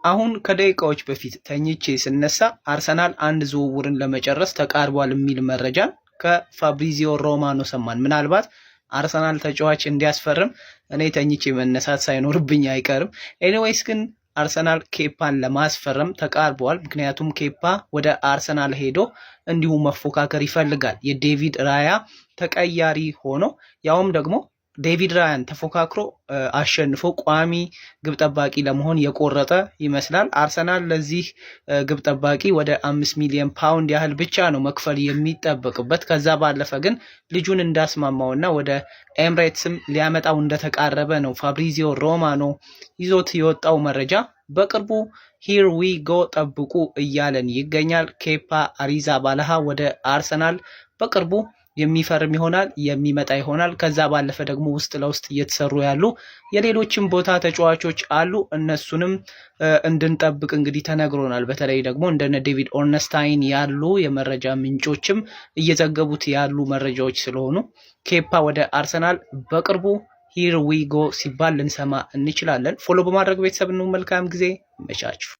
አሁን ከደቂቃዎች በፊት ተኝቼ ስነሳ አርሰናል አንድ ዝውውርን ለመጨረስ ተቃርቧል የሚል መረጃን ከፋብሪዚዮ ሮማኖ ሰማን። ምናልባት አርሰናል ተጫዋች እንዲያስፈርም እኔ ተኝቼ መነሳት ሳይኖርብኝ አይቀርም። ኤኒዌይስ ግን አርሰናል ኬፓን ለማስፈረም ተቃርቧል። ምክንያቱም ኬፓ ወደ አርሰናል ሄዶ እንዲሁ መፎካከር ይፈልጋል። የዴቪድ ራያ ተቀያሪ ሆኖ ያውም ደግሞ ዴቪድ ራያን ተፎካክሮ አሸንፎ ቋሚ ግብ ጠባቂ ለመሆን የቆረጠ ይመስላል። አርሰናል ለዚህ ግብ ጠባቂ ወደ 5 ሚሊዮን ፓውንድ ያህል ብቻ ነው መክፈል የሚጠበቅበት። ከዛ ባለፈ ግን ልጁን እንዳስማማውና ወደ ኤምሬትስም ሊያመጣው እንደተቃረበ ነው ፋብሪዚዮ ሮማኖ ይዞት የወጣው መረጃ። በቅርቡ ሂር ዊ ጎ ጠብቁ እያለን ይገኛል። ኬፓ አሪዛባላጋ ወደ አርሰናል በቅርቡ የሚፈርም ይሆናል፣ የሚመጣ ይሆናል። ከዛ ባለፈ ደግሞ ውስጥ ለውስጥ እየተሰሩ ያሉ የሌሎችም ቦታ ተጫዋቾች አሉ። እነሱንም እንድንጠብቅ እንግዲህ ተነግሮናል። በተለይ ደግሞ እንደነ ዴቪድ ኦርነስታይን ያሉ የመረጃ ምንጮችም እየዘገቡት ያሉ መረጃዎች ስለሆኑ ኬፓ ወደ አርሰናል በቅርቡ ሂር ዊ ጎ ሲባል ልንሰማ እንችላለን። ፎሎ በማድረግ ቤተሰብ ነው። መልካም ጊዜ፣ ይመቻችሁ።